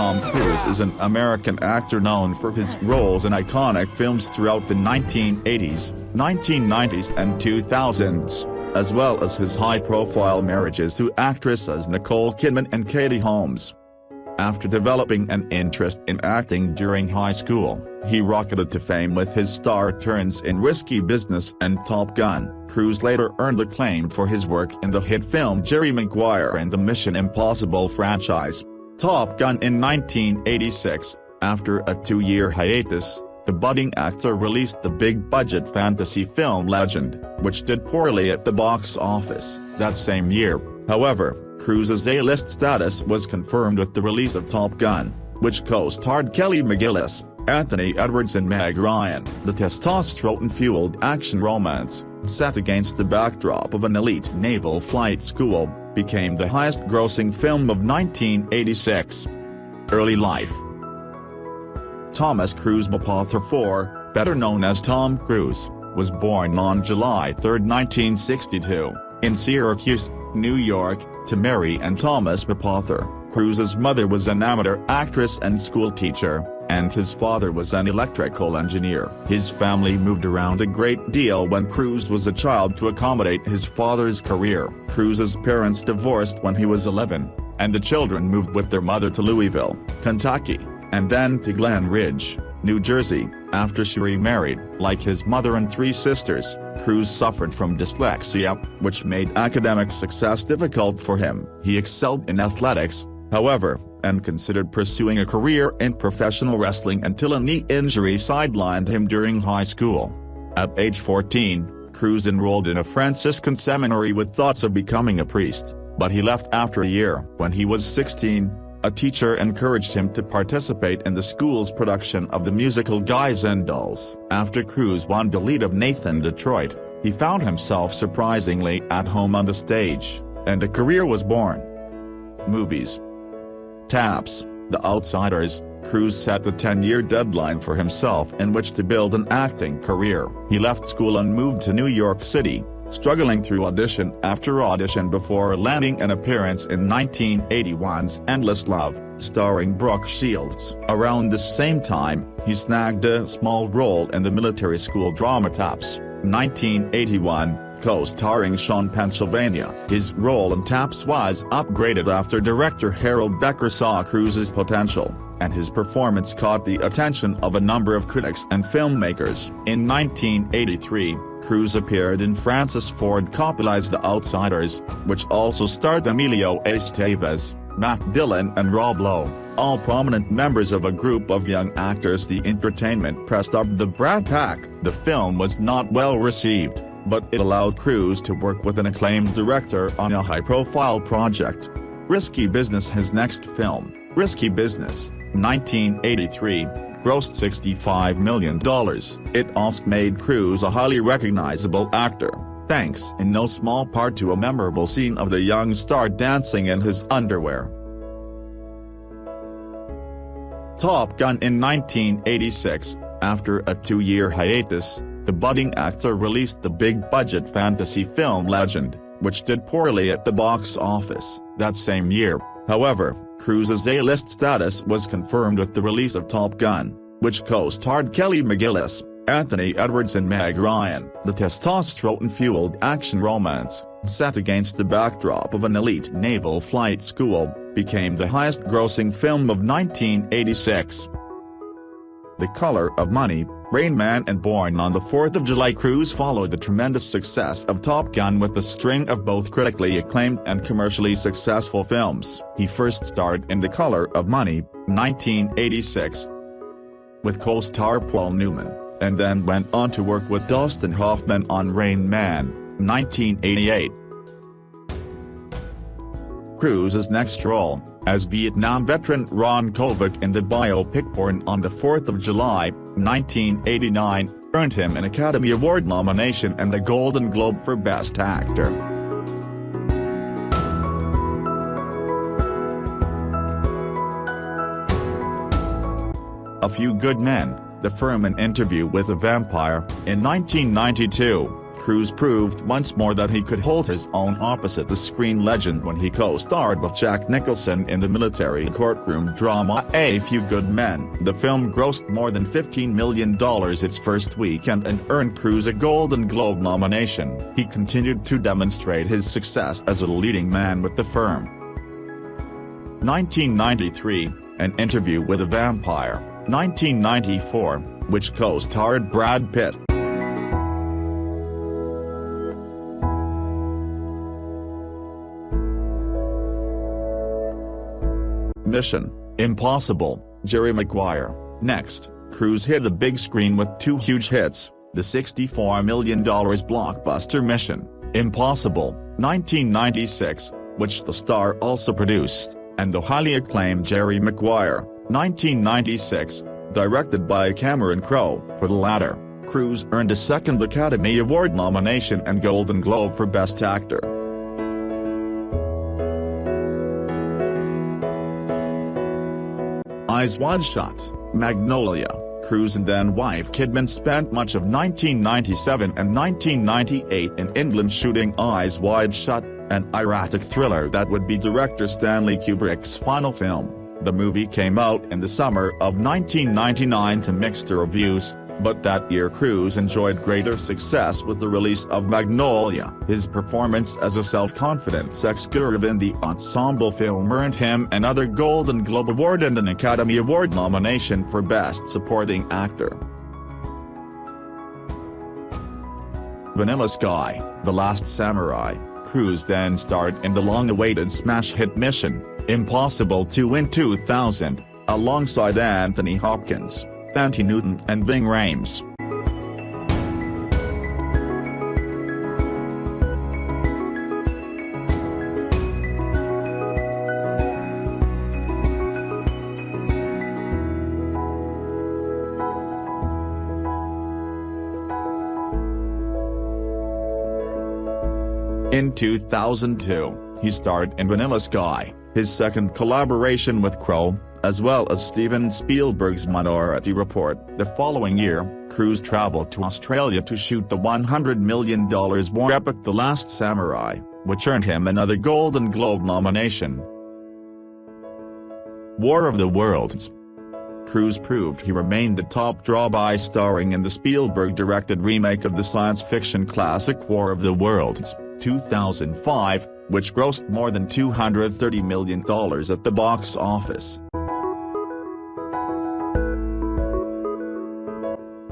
Tom Cruise is an American actor known for his roles in iconic films throughout the 1980s, 1990s and 2000s, as well as his high-profile marriages to actresses Nicole Kidman and Katie Holmes. After developing an interest in acting during high school, he rocketed to fame with his star turns in Risky Business and Top Gun. Cruise later earned acclaim for his work in the hit film Jerry Maguire and the Mission Impossible franchise. Top Gun in 1986, after a 2-year hiatus, the budding actor released the big-budget fantasy film Legend, which did poorly at the box office that same year. However, Cruise's A-list status was confirmed with the release of Top Gun, which co-starred Kelly McGillis, Anthony Edwards and Meg Ryan. The testosterone-fueled action romance, set against the backdrop of an elite naval flight school, became the highest-grossing film of 1986. Early life. Thomas Cruise Mapother IV, better known as Tom Cruise, was born on July 3, 1962, in Syracuse, New York, to Mary and Thomas Mapother. Cruise's mother was an amateur actress and schoolteacher, and his father was an electrical engineer. His family moved around a great deal when Cruise was a child to accommodate his father's career. Cruise's parents divorced when he was 11, and the children moved with their mother to Louisville, Kentucky, and then to Glen Ridge, New Jersey, after she remarried. Like his mother and 3 sisters, Cruise suffered from dyslexia, which made academic success difficult for him. He excelled in athletics, however, and considered pursuing a career in professional wrestling until a knee injury sidelined him during high school. At age 14, Cruise enrolled in a Franciscan seminary with thoughts of becoming a priest, but he left after a year. When he was 16, a teacher encouraged him to participate in the school's production of the musical Guys and Dolls. After Cruise won the lead of Nathan Detroit, he found himself surprisingly at home on the stage, and a career was born. Movies. Taps, The Outsiders. Cruise set a 10-year deadline for himself in which to build an acting career. He left school and moved to New York City, struggling through audition after audition before landing an appearance in 1981's Endless Love, starring Brooke Shields. Around the same time, he snagged a small role in the military school drama Taps, 1981, co-starring Sean Pennsylvania. His role in Taps was upgraded after director Harold Becker saw Cruise's potential, and his performance caught the attention of a number of critics and filmmakers. In 1983, Cruise appeared in Francis Ford Coppola's The Outsiders, which also starred Emilio Estevez, Matt Dillon and Rob Lowe, all prominent members of a group of young actors the entertainment press dubbed the Brat Pack. The film was not well received, but it allowed Cruise to work with an acclaimed director on a high-profile project. Risky Business. His next film, Risky Business, 1983, grossed $65 million. It also made Cruise a highly recognizable actor, thanks in no small part to a memorable scene of the young star dancing in his underwear. Top Gun in 1986, after a 2-year hiatus, the budding actor released the big-budget fantasy film Legend, which did poorly at the box office that same year. However, Cruise's A-list status was confirmed with the release of Top Gun, which co-starred Kelly McGillis, Anthony Edwards and Meg Ryan. The testosterone-fueled action romance, set against the backdrop of an elite naval flight school, became the highest-grossing film of 1986. The Color of Money, Rain Man and Born on the 4th of July. Cruise followed the tremendous success of Top Gun with a string of both critically acclaimed and commercially successful films. He first starred in The Color of Money, 1986, with co-star Paul Newman, and then went on to work with Dustin Hoffman on Rain Man, 1988. Cruise's next role, as Vietnam veteran Ron Kovac in the biopic Born on the 4th of July, 1989, earned him an Academy Award nomination and a Golden Globe for Best Actor. A Few Good Men, The Firm. An Interview with a Vampire. In 1992, Cruise proved once more that he could hold his own opposite the screen legend when he co-starred with Jack Nicholson in the military courtroom drama A Few Good Men. The film grossed more than $15 million its first weekend and earned Cruise a Golden Globe nomination. He continued to demonstrate his success as a leading man with the firm. 1993, An Interview with a Vampire, 1994, which co-starred Brad Pitt. Mission Impossible, Jerry Maguire. Next, Cruise hit the big screen with two huge hits, the $64 million blockbuster Mission Impossible, 1996, which the star also produced, and the highly acclaimed Jerry Maguire, 1996, directed by Cameron Crowe. For the latter, Cruise earned a second Academy Award nomination and Golden Globe for Best Actor. Eyes Wide Shut, Magnolia. Cruise and then-wife Kidman spent much of 1997 and 1998 in England shooting Eyes Wide Shut, an erratic thriller that would be director Stanley Kubrick's final film. The movie came out in the summer of 1999 to mixed reviews, but that year Cruise enjoyed greater success with the release of Magnolia. His performance as a self-confident sex guru in the ensemble film earned him another Golden Globe Award and an Academy Award nomination for Best Supporting Actor. Vanilla Sky, The Last Samurai. Cruise then starred in the long-awaited smash hit Mission Impossible 2 in 2000, alongside Anthony Hopkins, Thandie Newton and Ving Rhames. In 2002, he starred in Vanilla Sky, his second collaboration with Crowe, as well as Steven Spielberg's Minority Report. The following year, Cruise traveled to Australia to shoot the $100 million war epic The Last Samurai, which earned him another Golden Globe nomination. War of the Worlds. Cruise proved he remained a top draw by starring in the Spielberg-directed remake of the science fiction classic War of the Worlds, 2005, which grossed more than $230 million at the box office.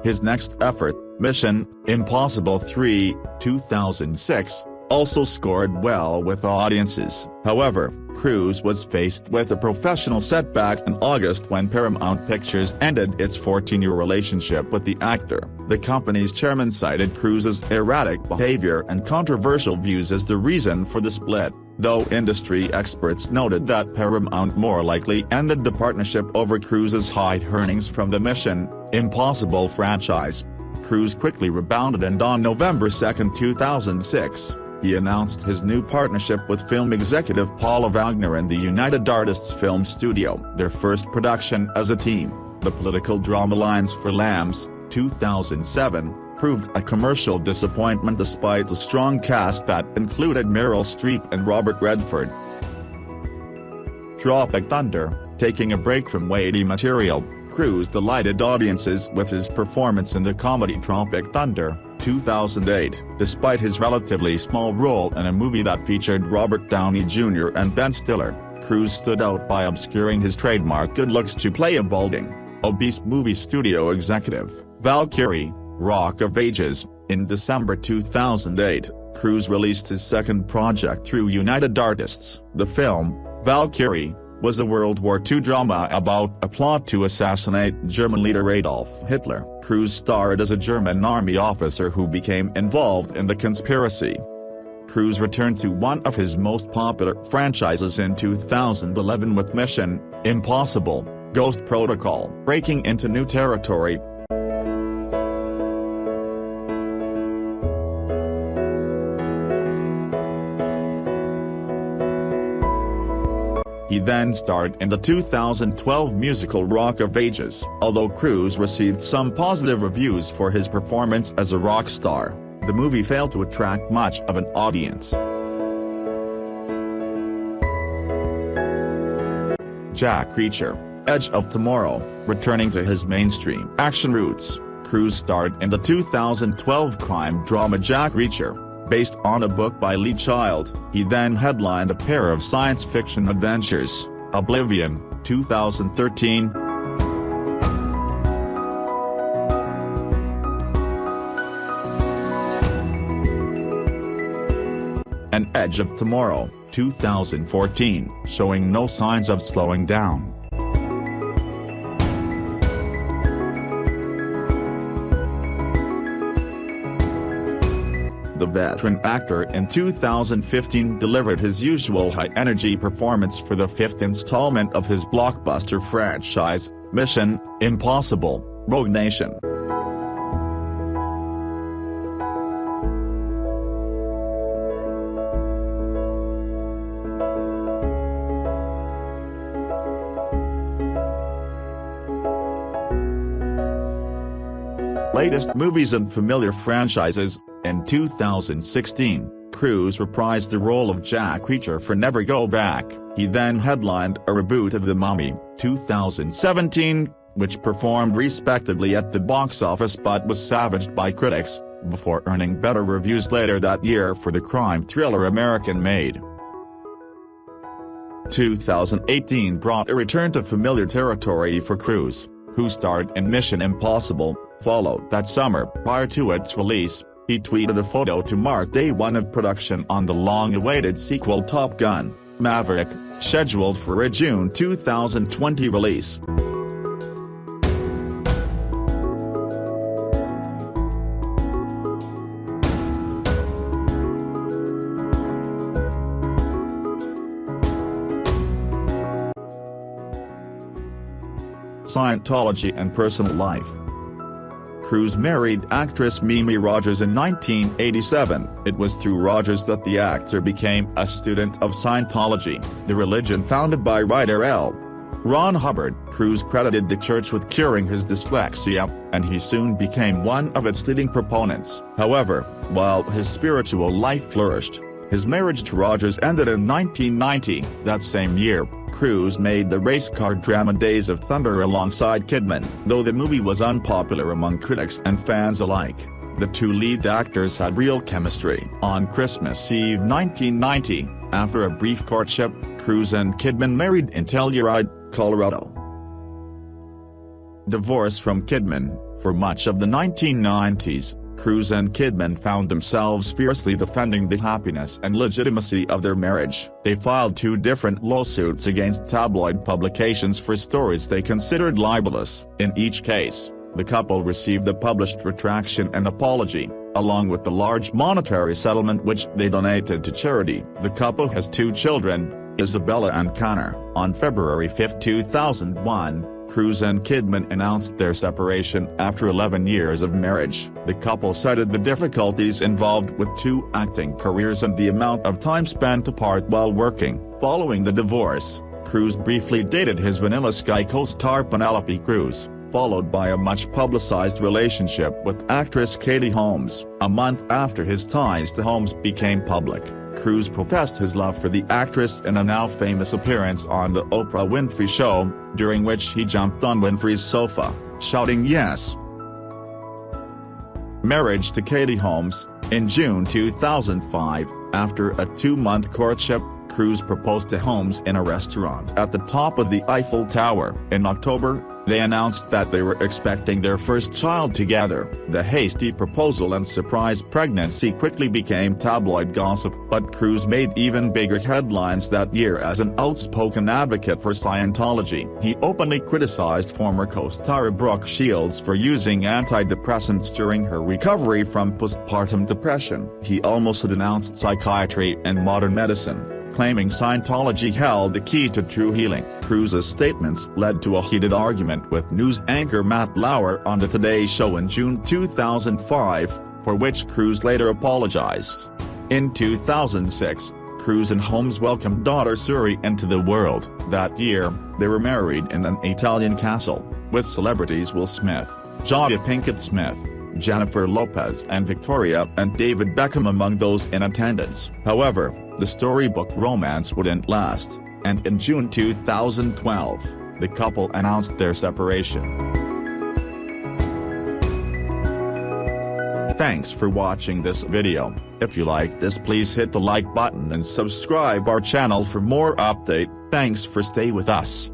His next effort, Mission Impossible 3, 2006, also scored well with audiences. However, Cruise was faced with a professional setback in August when Paramount Pictures ended its 14-year relationship with the actor. The company's chairman cited Cruise's erratic behavior and controversial views as the reason for the split, though industry experts noted that Paramount more likely ended the partnership over Cruise's high earnings from the Mission Impossible franchise. Cruise quickly rebounded and on November 2, 2006, he announced his new partnership with film executive Paula Wagner and the United Artists Film Studio, their first production as a team. The political drama Lines for Lambs, 2007, proved a commercial disappointment despite a strong cast that included Meryl Streep and Robert Redford. Tropic Thunder. Taking a break from weighty material, Cruise delighted audiences with his performance in the comedy Tropic Thunder, 2008. Despite his relatively small role in a movie that featured Robert Downey Jr. and Ben Stiller, Cruise stood out by obscuring his trademark good looks to play a balding, obese movie studio executive. Valkyrie, Rock of Ages. In December 2008, Cruise released his second project through United Artists. The film, Valkyrie, was a World War II drama about a plot to assassinate German leader Adolf Hitler. Cruise starred as a German army officer who became involved in the conspiracy. Cruise returned to one of his most popular franchises in 2011 with Mission Impossible: Ghost Protocol. Breaking into new territory, he then starred in the 2012 musical Rock of Ages. Although Cruise received some positive reviews for his performance as a rock star, the movie failed to attract much of an audience. Jack Reacher, Edge of Tomorrow, returning to his mainstream action roots, Cruise starred in the 2012 crime drama Jack Reacher, based on a book by Lee Child. He then headlined a pair of science fiction adventures, Oblivion, 2013, and Edge of Tomorrow, 2014, showing no signs of slowing down. The veteran actor in 2015 delivered his usual high-energy performance for the fifth installment of his blockbuster franchise, Mission: Impossible – Rogue Nation. Latest movies and familiar franchises. In 2016, Cruise reprised the role of Jack Reacher for Never Go Back. He then headlined a reboot of The Mummy, 2017, which performed respectably at the box office but was savaged by critics, before earning better reviews later that year for the crime thriller American Made. 2018 brought a return to familiar territory for Cruise, who starred in Mission: Impossible, followed that summer. Prior to its release, he tweeted a photo to mark day one of production on the long-awaited sequel Top Gun: Maverick, scheduled for a June 2020 release. Scientology and personal life. Cruise married actress Mimi Rogers in 1987. It was through Rogers that the actor became a student of Scientology, the religion founded by writer L. Ron Hubbard. Cruise credited the church with curing his dyslexia, and he soon became one of its leading proponents. However, while his spiritual life flourished, his marriage to Rogers ended in 1990. That same year, Cruise made the race car drama Days of Thunder alongside Kidman. Though the movie was unpopular among critics and fans alike, the two lead actors had real chemistry. On Christmas Eve 1990, after a brief courtship, Cruise and Kidman married in Telluride, Colorado. Divorced from Kidman. For much of the 1990s, Cruise and Kidman found themselves fiercely defending the happiness and legitimacy of their marriage. They filed two different lawsuits against tabloid publications for stories they considered libelous. In each case, the couple received a published retraction and apology, along with the large monetary settlement which they donated to charity. The couple has two children, Isabella and Connor. On February 5, 2001, Cruise and Kidman announced their separation after 11 years of marriage. The couple cited the difficulties involved with two acting careers and the amount of time spent apart while working. Following the divorce, Cruise briefly dated his Vanilla Sky co-star Penelope Cruz, followed by a much-publicized relationship with actress Katie Holmes. A month after his ties to Holmes became public, Cruise professed his love for the actress in a now-famous appearance on The Oprah Winfrey Show, during which he jumped on Winfrey's sofa, shouting yes. Marriage to Katie Holmes. In June 2005, after a 2-month courtship, Cruise proposed to Holmes in a restaurant at the top of the Eiffel Tower. In October, they announced that they were expecting their first child together. The hasty proposal and surprise pregnancy quickly became tabloid gossip, but Cruise made even bigger headlines that year as an outspoken advocate for Scientology. He openly criticized former co-star Brooke Shields for using antidepressants during her recovery from postpartum depression. He almost denounced psychiatry and modern medicine, claiming Scientology held the key to true healing. Cruise's statements led to a heated argument with news anchor Matt Lauer on The Today Show in June 2005, for which Cruise later apologized. In 2006, Cruise and Holmes welcomed daughter Suri into the world. That year, they were married in an Italian castle, with celebrities Will Smith, Jada Pinkett Smith, Jennifer Lopez and Victoria and David Beckham among those in attendance. However, the storybook romance wouldn't last, and in June 2012, the couple announced their separation. Thanks for watching this video. If you like this, please hit the like button and subscribe our channel for more update. Thanks for stay with us.